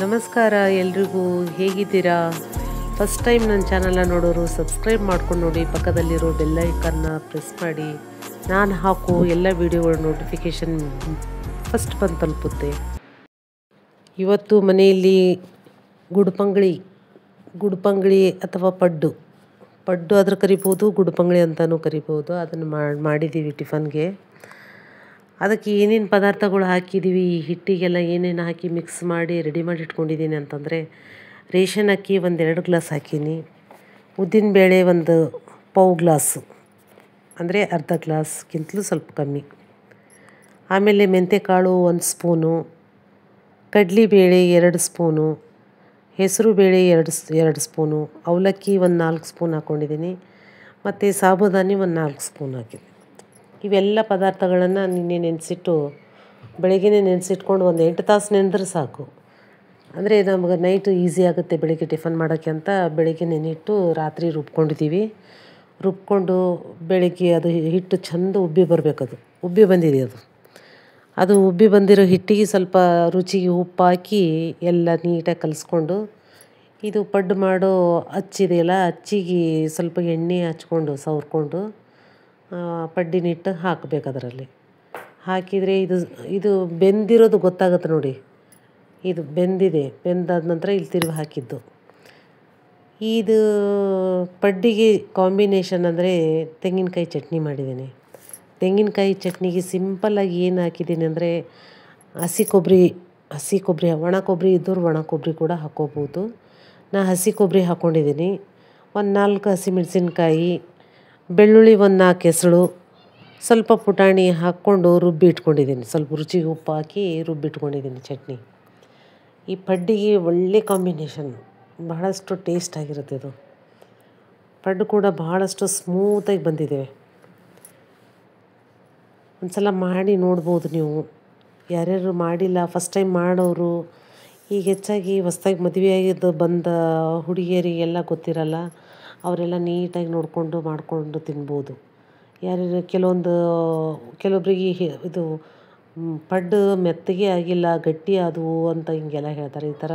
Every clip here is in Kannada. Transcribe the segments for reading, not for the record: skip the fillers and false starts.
ನಮಸ್ಕಾರ ಎಲ್ರಿಗೂ, ಹೇಗಿದ್ದೀರಾ? ಫಸ್ಟ್ ಟೈಮ್ ನನ್ನ ಚಾನಲ್ನ ನೋಡೋರು ಸಬ್ಸ್ಕ್ರೈಬ್ ಮಾಡ್ಕೊಂಡು ನೋಡಿ, ಪಕ್ಕದಲ್ಲಿರೋ ಬೆಲ್ ಐಕನ್ನ ಪ್ರೆಸ್ ಮಾಡಿ. ನಾನು ಹಾಕೋ ಎಲ್ಲ ವಿಡಿಯೋಗಳ ನೋಟಿಫಿಕೇಷನ್ ಫಸ್ಟ್ ಬಂದು ತಲುಪುತ್ತೆ. ಇವತ್ತು ಮನೆಯಲ್ಲಿ ಗುಡ್ಪಂಗಳಿ ಅಥವಾ ಪಡ್ಡು ಆದರೂ ಕರಿಬೋದು, ಗುಡ್ಪಂಗಳಿ ಅಂತಲೂ ಕರಿಬೋದು. ಅದನ್ನು ಮಾಡಿದ್ದೀವಿ ಟಿಫನ್ಗೆ. ಅದಕ್ಕೆ ಏನೇನು ಪದಾರ್ಥಗಳು ಹಾಕಿದ್ದೀವಿ, ಹಿಟ್ಟಿಗೆಲ್ಲ ಏನೇನು ಹಾಕಿ ಮಿಕ್ಸ್ ಮಾಡಿ ರೆಡಿ ಮಾಡಿ ಇಟ್ಕೊಂಡಿದ್ದೀನಿ ಅಂತಂದರೆ, ರೇಷನ್ ಅಕ್ಕಿ 1-2 ಗ್ಲಾಸ್ ಹಾಕೀನಿ, ಉದ್ದಿನಬೇಳೆ 1 ಪಾವು ಗ್ಲಾಸು ಅಂದರೆ ಅರ್ಧ ಗ್ಲಾಸ್ಗಿಂತಲೂ ಸ್ವಲ್ಪ ಕಮ್ಮಿ. ಆಮೇಲೆ ಮೆಂತ್ಯಕಾಳು 1 ಸ್ಪೂನು, ಕಡಲೆಬೇಳೆ 2 ಸ್ಪೂನು, ಹೆಸರುಬೇಳೆ 2 ಸ್ಪೂನು, ಅವಲಕ್ಕಿ 4 ಸ್ಪೂನ್ ಹಾಕ್ಕೊಂಡಿದ್ದೀನಿ, ಮತ್ತು ಸಾಬುದಾನಿ 4 ಸ್ಪೂನ್ ಹಾಕಿದ್ದೀನಿ. ಇವೆಲ್ಲ ಪದಾರ್ಥಗಳನ್ನು ನಿನ್ನೆ ನೆನೆಸಿಟ್ಟು ಬೆಳಗ್ಗೆನೇ ನೆನೆಸಿಟ್ಕೊಂಡು 8 ತಾಸು ನೆನೆದ್ರೆ ಸಾಕು. ಅಂದರೆ ನಮಗೆ ನೈಟು ಈಸಿ ಆಗುತ್ತೆ ಬೆಳಗ್ಗೆ ಟಿಫನ್ ಮಾಡೋಕ್ಕೆ ಅಂತ ಬೆಳಗ್ಗೆ ನೆನೆಯಿಟ್ಟು ರಾತ್ರಿ ರುಬ್ಕೊಂಡು ಬೆಳಗ್ಗೆ ಅದು ಹಿಟ್ಟು ಚೆಂದ ಉಬ್ಬಿ ಬರಬೇಕದು. ಉಬ್ಬಿ ಬಂದಿದೆ ಅದು ಉಬ್ಬಿ ಬಂದಿರೋ ಹಿಟ್ಟಿಗೆ ಸ್ವಲ್ಪ ರುಚಿಗೆ ಉಪ್ಪು ಹಾಕಿ ಎಲ್ಲ ನೀಟಾಗಿ ಕಲಿಸ್ಕೊಂಡು, ಇದು ಪಡ್ಡು ಮಾಡೋ ಅಚ್ಚಿದೆಯಲ್ಲ, ಅಚ್ಚಿಗೆ ಸ್ವಲ್ಪ ಎಣ್ಣೆ ಹಚ್ಕೊಂಡು ಸವರ್ಕೊಂಡು ಪಡ್ಡಿನಿಟ್ಟು ಹಾಕಬೇಕು. ಅದರಲ್ಲಿ ಹಾಕಿದರೆ ಇದು ಬೆಂದಿರೋದು ಗೊತ್ತಾಗುತ್ತೆ ನೋಡಿ. ಇದು ಬೆಂದಾದ ನಂತರ ಇಲ್ಲಿ ತಿರುವಿ ಹಾಕಿದ್ದು. ಇದು ಪಡ್ಡಿಗೆ ಕಾಂಬಿನೇಷನ್ ಅಂದರೆ ತೆಂಗಿನಕಾಯಿ ಚಟ್ನಿ ಮಾಡಿದ್ದೀನಿ. ತೆಂಗಿನಕಾಯಿ ಚಟ್ನಿಗೆ ಸಿಂಪಲ್ಲಾಗಿ ಏನು ಹಾಕಿದ್ದೀನಿ ಅಂದರೆ, ಹಸಿ ಕೊಬ್ಬರಿ ಒಣ ಕೊಬ್ಬರಿ ಇದ್ದವ್ರು ಒಣ ಕೊಬ್ಬರಿ ಕೂಡ ಹಾಕ್ಕೋಬೋದು. ನಾನು ಹಸಿ ಕೊಬ್ಬರಿ ಹಾಕ್ಕೊಂಡಿದ್ದೀನಿ. 4 ಹಸಿಮೆಣಸಿನ್ಕಾಯಿ, ಬೆಳ್ಳುಳ್ಳಿ 4 ಎಸಳು, ಸ್ವಲ್ಪ ಪುಟಾಣಿ ಹಾಕ್ಕೊಂಡು ರುಬ್ಬಿ ಇಟ್ಕೊಂಡಿದ್ದೀನಿ. ಸ್ವಲ್ಪ ರುಚಿಗೆ ಉಪ್ಪು ಹಾಕಿ ರುಬ್ಬಿ ಇಟ್ಕೊಂಡಿದ್ದೀನಿ ಚಟ್ನಿ. ಈ ಪಡ್ಡಿಗೆ ಒಳ್ಳೆ ಕಾಂಬಿನೇಷನ್, ಬಹಳಷ್ಟು ಟೇಸ್ಟ್ ಆಗಿರುತ್ತೆ ಇದು. ಪಡ್ಡು ಕೂಡ ಬಹಳಷ್ಟು ಸ್ಮೂತಾಗಿ ಬಂದಿದೆ. ಒಂದು ಸಲ ಮಾಡಿ ನೋಡ್ಬೋದು ನೀವು. ಯಾರ್ಯಾರು ಮಾಡಿಲ್ಲ, ಫಸ್ಟ್ ಟೈಮ್ ಮಾಡೋರು, ಈಗ ಹೆಚ್ಚಾಗಿ ಹೊಸ್ದಾಗಿ ಮದುವೆಯಾಗಿದ್ದು ಬಂದ ಹುಡುಗಿಯರಿಗೆಲ್ಲ ಗೊತ್ತಿರಲ್ಲ. ಅವರೆಲ್ಲ ನೀಟಾಗಿ ನೋಡಿಕೊಂಡು ಮಾಡಿಕೊಂಡು ತಿನ್ಬೋದು. ಯಾರ್ಯಾರು ಕೆಲವೊಬ್ಬರಿಗೆ ಇದು ಪಡ್ಡು ಮೆತ್ತಗೆ ಆಗಿಲ್ಲ, ಗಟ್ಟಿ ಆದವು ಅಂತ ಹಿಂಗೆಲ್ಲ ಹೇಳ್ತಾರೆ. ಈ ಥರ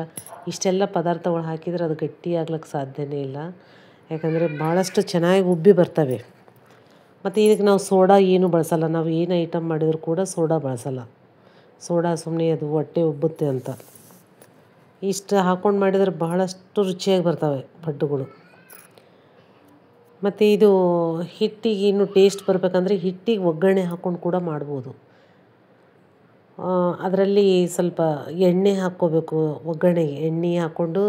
ಇಷ್ಟೆಲ್ಲ ಪದಾರ್ಥಗಳು ಹಾಕಿದರೆ ಅದು ಗಟ್ಟಿ ಆಗ್ಲಿಕ್ಕೆ ಸಾಧ್ಯನೇ ಇಲ್ಲ. ಯಾಕಂದರೆ ಭಾಳಷ್ಟು ಚೆನ್ನಾಗಿ ಉಬ್ಬಿ ಬರ್ತವೆ. ಮತ್ತು ಇದಕ್ಕೆ ನಾವು ಸೋಡಾ ಏನೂ ಬಳಸಲ್ಲ. ನಾವು ಏನು ಐಟಮ್ ಮಾಡಿದರೂ ಕೂಡ ಸೋಡಾ ಬಳಸಲ್ಲ. ಸೋಡಾ ಸುಮ್ಮನೆ ಅದು ಹೊಟ್ಟೆ ಉಬ್ಬುತ್ತೆ ಅಂತ. ಇಷ್ಟು ಹಾಕ್ಕೊಂಡು ಮಾಡಿದರೆ ಬಹಳಷ್ಟು ರುಚಿಯಾಗಿ ಬರ್ತವೆ ಪಡ್ಡುಗಳು. ಮತ್ತು ಇದು ಹಿಟ್ಟಿಗೆ ಇನ್ನೂ ಟೇಸ್ಟ್ ಬರಬೇಕಂದ್ರೆ ಹಿಟ್ಟಿಗೆ ಒಗ್ಗರಣೆ ಹಾಕ್ಕೊಂಡು ಕೂಡ ಮಾಡ್ಬೋದು. ಅದರಲ್ಲಿ ಸ್ವಲ್ಪ ಎಣ್ಣೆ ಹಾಕ್ಕೋಬೇಕು. ಒಗ್ಗರಣೆಗೆ ಎಣ್ಣೆ ಹಾಕ್ಕೊಂಡು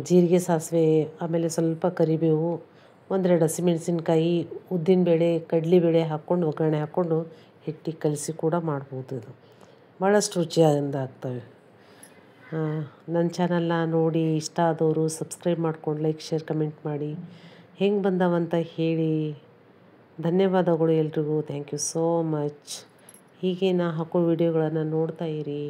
ಜೀರಿಗೆ, ಸಾಸಿವೆ, ಆಮೇಲೆ ಸ್ವಲ್ಪ ಕರಿಬೇವು, 1-2 ಹಸಿಮೆಣಸಿನ್ಕಾಯಿ, ಉದ್ದಿನಬೇಳೆ, ಕಡಲೆಬೇಳೆ ಹಾಕ್ಕೊಂಡು ಒಗ್ಗರಣೆ ಹಾಕ್ಕೊಂಡು ಹಿಟ್ಟಿಗೆ ಕಲಸಿ ಕೂಡ ಮಾಡ್ಬೋದು. ಇದು ಭಾಳಷ್ಟು ರುಚಿಯಿಂದ ಆಗ್ತವೆ. ನನ್ನ ಚಾನಲ್ನ ನೋಡಿ ಇಷ್ಟ ಆದವರು ಸಬ್ಸ್ಕ್ರೈಬ್ ಮಾಡ್ಕೊಂಡು ಲೈಕ್, ಶೇರ್, ಕಮೆಂಟ್ ಮಾಡಿ. ಹೆಂಗೆ ಬಂದವಂತ ಹೇಳಿ. ಧನ್ಯವಾದಗಳು ಎಲ್ರಿಗೂ. Thank you so much. ಹೀಗೆ ನಾ ಹಾಕೋ ವಿಡಿಯೋಗಳನ್ನು ನೋಡ್ತಾ ಇರಿ.